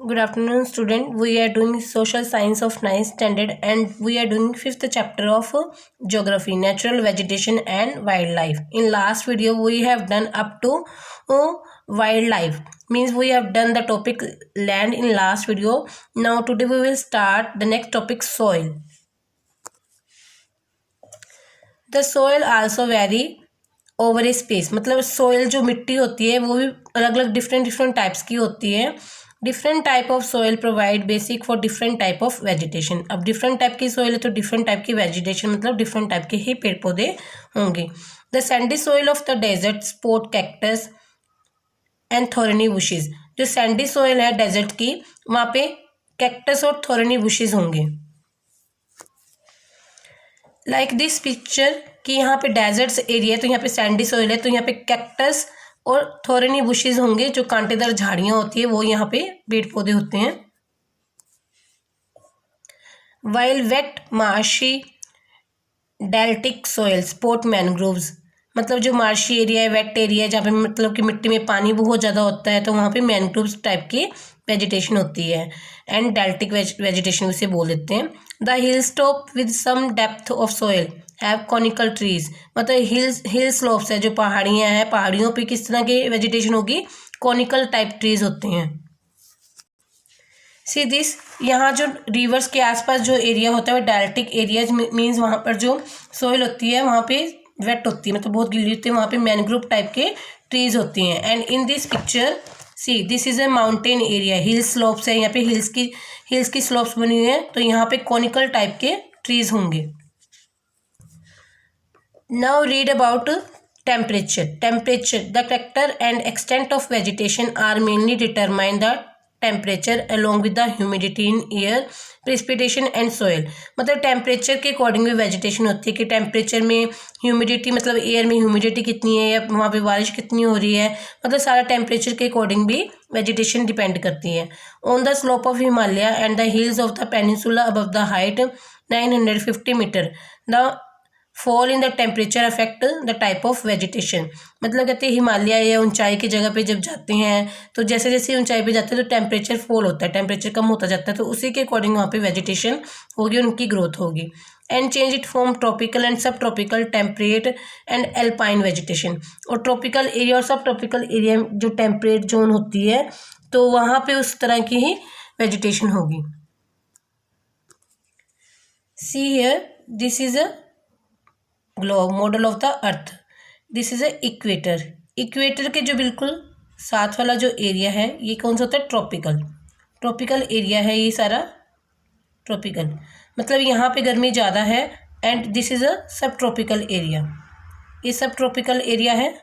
Good afternoon, student. We are doing social science of 9th standard and we are doing 5th chapter of geography, natural vegetation and wildlife. In last video, we have done up to wildlife. Means we have done the topic land in last video. Now today we will start the next topic, soil. The soil also vary over A space, मतलब soil जो मिट्टी होती है वो भी अलग अलग different types की होती है. Different type of soil provide basic for different type of vegetation. अब डिफरेंट टाइप की सोइल है तो डिफरेंट टाइप की वेजिटेशन, मतलब डिफरेंट टाइप के ही पेड़ पौधे होंगे. The sandy soil of the desert sport cactus and thorny bushes. जो सैंडी सोइल है डेजर्ट की, वहाँ पे कैक्टस और थोरनी बुशेज होंगे. लाइक दिस पिक्चर कि यहाँ पे डेजर्ट्स एरिया है तो यहाँ पे सैंडी सोइल है, तो यहाँ पे कैक्टस और थोरनी बुशेज होंगे. जो कांटेदार झाड़ियाँ होती है वो यहाँ पे पेड़ पौधे होते हैं. While wet marshy deltaic soil support mangroves. मतलब जो मार्शी एरिया है, वेट एरिया है, जहाँ पे मतलब कि मिट्टी में पानी बहुत ज़्यादा होता है, तो वहाँ पे मैनग्रोव्स टाइप की वेजिटेशन होती है. एंड डेल्टिक वेजिटेशन उसे बोल देते हैं. The hill stop with some depth of soil have conical trees. मतलब हिल स्लोप्स है, जो पहाड़ियाँ हैं, पहाड़ियों पे किस तरह की वेजिटेशन होगी, कॉनिकल टाइप ट्रीज होते हैं. सी दिस, यहाँ जो रिवर्स के आसपास जो एरिया होता है वो डेल्टिक एरियाज मीन्स वहाँ पर जो सोइल होती है वहाँ पे वेट होती है, मतलब बहुत गीली होती है, वहाँ पे मैनग्रोव टाइप के ट्रीज होती हैं. And in this picture see this is a mountain area, hill slopes है, यहाँ पे हिल्स की स्लोप्स बनी हुई है, तो यहाँ पे कॉनिकल टाइप के ट्रीज होंगे. Now read about temperature. Temperature. The character and extent of vegetation are mainly determined the temperature along with the humidity in air, precipitation and soil. मतलब टेम्परेचर के अकॉर्डिंग भी वेजिटेशन होती है कि temperature में humidity, मतलब air में humidity कितनी है या वहाँ पे बारिश कितनी हो रही है, मतलब सारा टेम्परेचर के अकॉर्डिंग भी वेजिटेशन डिपेंड करती है. On the slope of Himalaya and the hills of the peninsula above the height 950 metre the fall in the temperature affect the type of vegetation. मतलब कहते हैं हिमालय या ऊंचाई की जगह पे जब जाते हैं तो जैसे जैसे ऊंचाई पे जाते हैं तो टेम्परेचर फॉल होता है, टेम्परेचर कम होता जाता है, तो उसी के अकॉर्डिंग वहाँ पे वेजिटेशन होगी, उनकी ग्रोथ होगी. And change it from tropical and sub tropical temperate and alpine vegetation. और ट्रॉपिकल एरिया और सब ट्रॉपिकल एरिया जो टेम्परेट जोन होती है तो वहाँ पे उस तरह की ही वेजिटेशन होगी. See here, this is a globe model of the earth. This is a equator. Equator के जो बिल्कुल साथ वाला जो एरिया है ये कौन सा होता है, ट्रॉपिकल एरिया है. ये सारा ट्रॉपिकल, मतलब यहाँ पे गर्मी ज़्यादा है. एंड दिस इज अ सब ट्रॉपिकल एरिया. ये सब ट्रॉपिकल एरिया है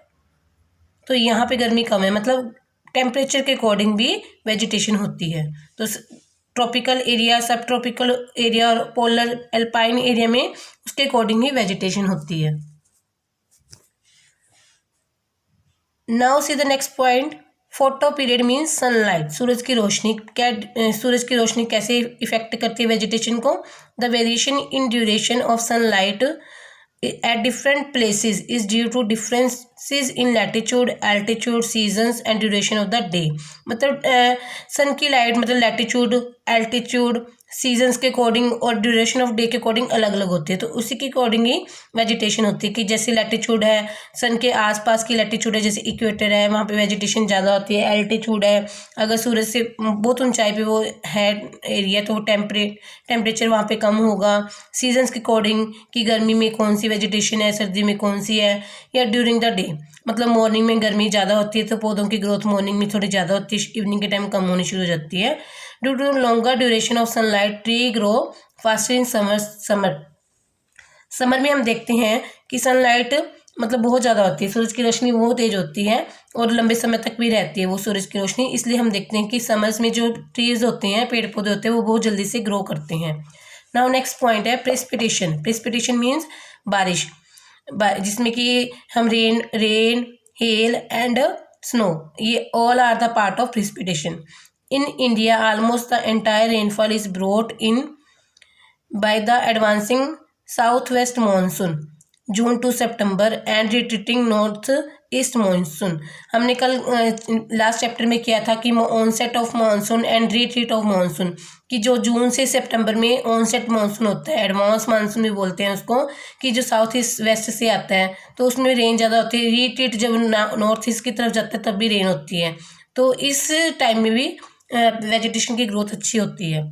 तो यहाँ पे गर्मी कम है, मतलब टेम्परेचर के अकॉर्डिंग भी वेजिटेशन होती है. तो tropical area, sub tropical area और पोलर एल्पाइन एरिया में उसके अकॉर्डिंग ही वेजिटेशन होती है. Now see the next point, photo period means sunlight. सूरज की रोशनी. क्या सूरज की रोशनी कैसे इफेक्ट करती है वेजिटेशन को. The variation in duration of sunlight at different places is due to differences in latitude, altitude, seasons and duration of the day. मतलब सन की लाइट मतलब लैटिट्यूड, एल्टीट्यूड, सीजन्स के अकॉर्डिंग और ड्यूरेशन ऑफ डे के according अलग अलग होती है, तो उसी के अकॉर्डिंग ही वेजिटेशन होती है. कि जैसे लैटिट्यूड है, सन के आसपास की लैटिट्यूड है, जैसे इक्वेटर है, वहाँ पे वेजिटेशन ज़्यादा होती है. एल्टीट्यूड है, अगर सूरज से बहुत ऊंचाई पे वो है एरिया तो वो टेम्परेचर वहाँ पे कम होगा. सीजन्स के अकॉर्डिंग कि गर्मी में कौन सी वेजिटेशन है, सर्दी में कौन सी है, या ड्यूरिंग द डे, मतलब मॉर्निंग में गर्मी ज़्यादा होती है तो पौधों की ग्रोथ मॉर्निंग में थोड़ी ज़्यादा होती है, इवनिंग के टाइम कम होनी शुरू हो जाती है. Due to longer duration of sunlight tree grow faster in summer में हम देखते हैं कि सनलाइट मतलब बहुत ज़्यादा होती है, सूरज की रोशनी बहुत तेज होती है और लंबे समय तक भी रहती है वो सूरज की रोशनी. इसलिए हम देखते हैं कि समर्स में जो ट्रीज होते हैं, पेड़ पौधे होते हैं, वो बहुत जल्दी से ग्रो करते हैं. नाउ नेक्स्ट पॉइंट है प्रेसिपिटेशन. प्रेसिपिटेशन मीन्स बारिश, जिसमें कि हम रेन हेल एंड स्नो, ये all are the part of precipitation. In India, almost the entire rainfall is brought in by the advancing southwest monsoon, June to September, and retreating north east monsoon. हमने कल last chapter में किया था कि onset of monsoon and retreat of monsoon, कि जो जून से सितंबर में ऑनसेट मानसून होता है, एडवांस मानसून भी बोलते हैं उसको, कि जो साउथ ईस्ट वेस्ट से आता है तो उसमें रेन ज़्यादा होती है। रिट्रीट जब नॉर्थ ईस्ट की तरफ जाता है तब भी रेन होती है। तो इस टाइम में भी वेजिटेशन की ग्रोथ अच्छी होती है।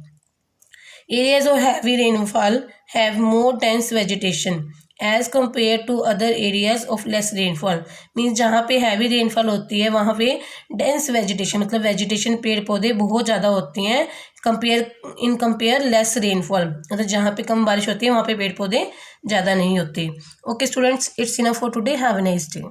Areas of heavy rainfall have more dense vegetation as compare to other areas of less rainfall. Means जहाँ पे हैवी रेनफॉल होती है वहाँ पे डेंस वेजिटेशन मतलब वेजिटेशन पेड़ पौधे बहुत ज़्यादा होती हैं कंपेयर लेस रेनफॉल, मतलब जहाँ पे कम बारिश होती है वहाँ पे पेड़ पौधे ज़्यादा नहीं होते। Okay students, it's enough for today, have a nice day.